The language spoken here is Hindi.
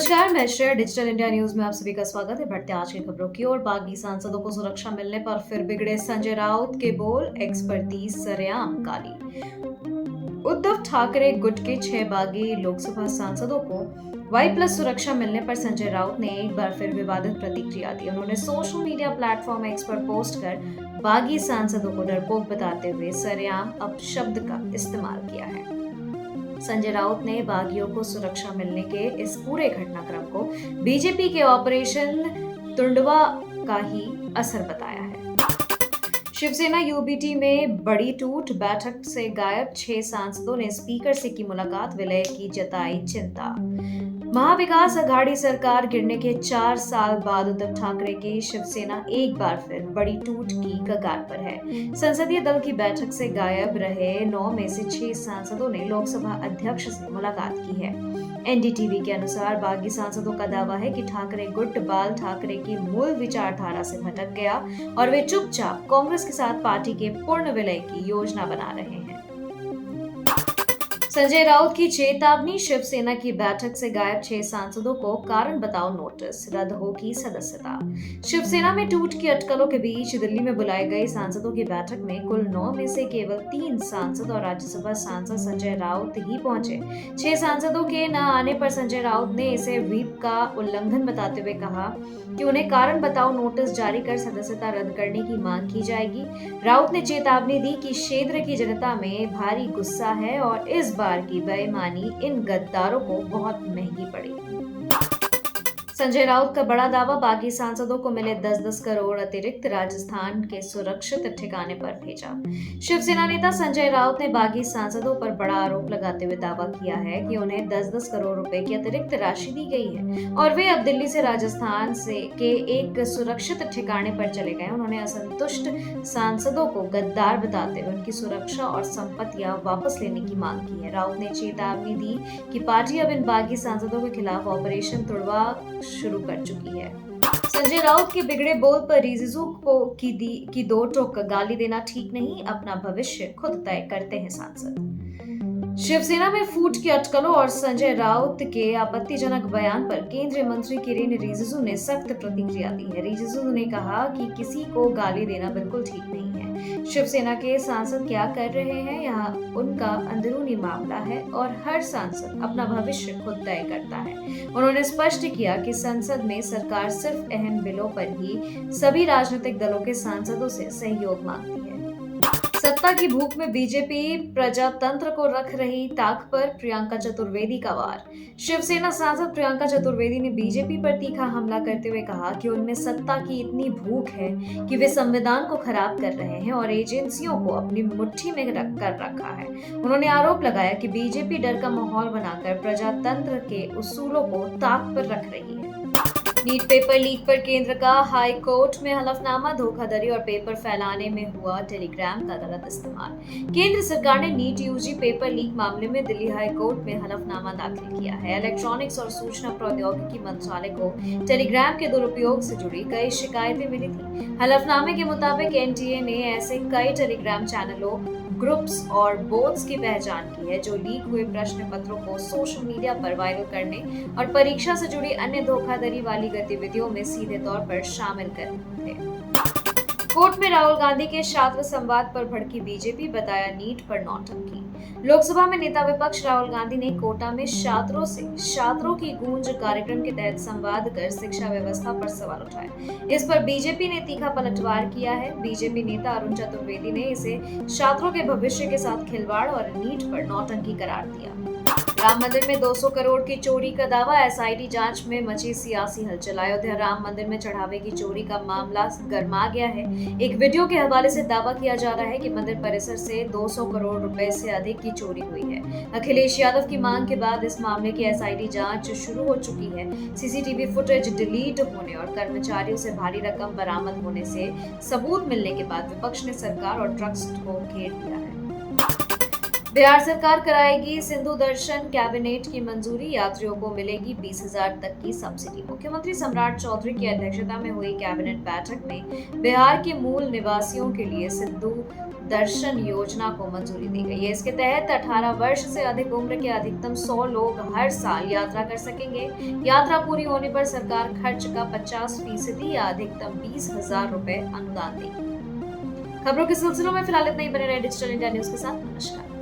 नमस्कार, मैं श्रेया डिजिटल इंडिया न्यूज में आप सभी का स्वागत है। बढ़ते आज की खबरों की ओर। बागी सांसदों को सुरक्षा मिलने पर फिर बिगड़े संजय राउत के बोल, एक्सपर्टीज सरेआम काली। उद्धव ठाकरे गुट के 6 बागी लोकसभा सांसदों को वाई प्लस सुरक्षा मिलने पर संजय राउत ने एक बार फिर विवादित प्रतिक्रिया दी। उन्होंने सोशल मीडिया प्लेटफॉर्म एक्स पर पोस्ट कर बागी सांसदों को डरपोक बताते हुए सरेआम अपशब्द का इस्तेमाल किया है। संजय राउत ने बागियों को सुरक्षा मिलने के इस पूरे घटनाक्रम को बीजेपी के ऑपरेशन तुंडवा का ही असर बताया है। शिवसेना यूबीटी में बड़ी टूट, बैठक से गायब 6 सांसदों ने स्पीकर से की मुलाकात, विलय की जताई चिंता। महाविकास अघाड़ी सरकार गिरने के 4 साल बाद उद्धव ठाकरे की शिवसेना एक बार फिर बड़ी टूट की कगार पर है। संसदीय दल की बैठक से गायब रहे 9 में से 6 सांसदों ने लोकसभा अध्यक्ष से मुलाकात की है। एनडीटीवी के अनुसार बागी सांसदों का दावा है कि ठाकरे गुट बाल ठाकरे की मूल विचारधारा से भटक गया और वे चुपचाप कांग्रेस के साथ पार्टी के पूर्ण विलय की योजना बना रहे हैं। संजय राउत की चेतावनी, शिवसेना की बैठक से गायब 6 सांसदों को कारण बताओ नोटिस, रद्द होगी सदस्यता। शिवसेना में टूट की अटकलों के बीच दिल्ली में बुलाई गई सांसदों की बैठक में कुल 9 में से केवल 3 सांसद और राज्यसभा सांसद संजय राउत ही पहुंचे। 6 सांसदों के न आने पर संजय राउत ने इसे व्हीप का उल्लंघन बताते हुए कहा कि उन्हें कारण बताओ नोटिस जारी कर सदस्यता रद्द करने की मांग की जाएगी। राउत ने चेतावनी दी कि क्षेत्र की जनता में भारी गुस्सा है और इस बार की बेईमानी इन गद्दारों को बहुत महंगी पड़ी। संजय राउत का बड़ा दावा, बागी सांसदों को मिले 10-10 करोड़ अतिरिक्त, राजस्थान के सुरक्षित ठिकाने पर भेजा। शिवसेना नेता संजय राउत ने बागी सांसदों पर बड़ा आरोप लगाते हुए दावा किया है कि उन्हें 10-10 करोड़ रुपए की अतिरिक्त राशि दी गई है और वे अब दिल्ली से राजस्थान के एक सुरक्षित ठिकाने पर चले गए। उन्होंने असंतुष्ट सांसदों को गद्दार बताते हुए उनकी सुरक्षा और संपत्तियां वापस लेने की मांग की है। राउत ने चेतावनी दी कि पार्टी अब इन बागी सांसदों के खिलाफ ऑपरेशन तुड़वा शुरू कर चुकी है। संजय राउत के बिगड़े बोल पर रिजिजू को की 2 टोक, गाली देना ठीक नहीं, अपना भविष्य खुद तय करते हैं सांसद। शिवसेना में फूट की अटकलों और संजय राउत के आपत्तिजनक बयान पर केंद्रीय मंत्री किरेन रिजिजू ने सख्त प्रतिक्रिया दी है। रिजिजू ने कहा कि किसी को गाली देना बिल्कुल ठीक नहीं है। शिवसेना के सांसद क्या कर रहे हैं यह उनका अंदरूनी मामला है और हर सांसद अपना भविष्य खुद तय करता है। उन्होंने स्पष्ट किया कि संसद में सरकार सिर्फ अहम बिलों पर ही सभी राजनीतिक दलों के सांसदों से सहयोग मांगती है। सत्ता की भूख में बीजेपी प्रजातंत्र को रख रही ताक पर, प्रियंका चतुर्वेदी का वार। शिवसेना सांसद प्रियंका चतुर्वेदी ने बीजेपी पर तीखा हमला करते हुए कहा कि उनमें सत्ता की इतनी भूख है कि वे संविधान को खराब कर रहे हैं और एजेंसियों को अपनी मुट्ठी में रख कर रखा है। उन्होंने आरोप लगाया कि बीजेपी डर का माहौल बनाकर प्रजातंत्र के उसूलों को ताक पर रख रही है। नीट पेपर लीक पर केंद्र का हाई कोर्ट में हलफनामा, धोखाधड़ी और पेपर फैलाने में हुआ टेलीग्राम का गलत इस्तेमाल। केंद्र सरकार ने नीट यूजी पेपर लीक मामले में दिल्ली हाई कोर्ट में हलफनामा दाखिल किया है। इलेक्ट्रॉनिक्स और सूचना प्रौद्योगिकी मंत्रालय को टेलीग्राम के दुरुपयोग से जुड़ी कई शिकायतें मिली थी। हलफनामे के मुताबिक एनटीए ने ऐसे कई टेलीग्राम चैनलों, ग्रुप्स और बोट्स की पहचान की है जो लीक हुए प्रश्न पत्रों को सोशल मीडिया पर वायरल करने और परीक्षा से जुड़ी अन्य धोखाधड़ी वाली गतिविधियों में सीधे तौर पर शामिल कर रहे थे। कोर्ट में राहुल गांधी के छात्र संवाद पर भड़की बीजेपी, बताया नीट पर नौटंकी। लोकसभा में नेता विपक्ष राहुल गांधी ने कोटा में छात्रों की गूंज कार्यक्रम के तहत संवाद कर शिक्षा व्यवस्था पर सवाल उठाए। इस पर बीजेपी ने तीखा पलटवार किया है। बीजेपी नेता अरुण चतुर्वेदी ने इसे छात्रों के भविष्य के साथ खिलवाड़ और नीट पर नौटंकी करार दिया। राम मंदिर में 200 करोड़ की चोरी का दावा, एसआईटी जांच में मची सियासी हलचल। अयोध्या राम मंदिर में चढ़ावे की चोरी का मामला गर्मा गया है। एक वीडियो के हवाले से दावा किया जा रहा है कि मंदिर परिसर से 200 करोड़ रुपए से अधिक की चोरी हुई है। अखिलेश यादव की मांग के बाद इस मामले की एसआईटी जांच शुरू हो चुकी है। सीसीटीवी फुटेज डिलीट होने और कर्मचारियों से भारी रकम बरामद होने से सबूत मिलने के बाद विपक्ष ने सरकार और ट्रस्ट को घेर दिया है। बिहार सरकार कराएगी सिंधु दर्शन, कैबिनेट की मंजूरी, यात्रियों को मिलेगी 20,000 तक की सब्सिडी। मुख्यमंत्री सम्राट चौधरी की अध्यक्षता में हुई कैबिनेट बैठक में बिहार के मूल निवासियों के लिए सिंधु दर्शन योजना को मंजूरी दी गई है। इसके तहत 18 वर्ष से अधिक उम्र के अधिकतम 100 लोग हर साल यात्रा कर सकेंगे। यात्रा पूरी होने पर सरकार खर्च का 50% या अधिकतम 20,000 रुपए अनुदान देगी। खबरों के सिलसिलों में फिलहाल इतना ही। बने रहे डिजिटल इंडिया न्यूज के साथ। नमस्कार।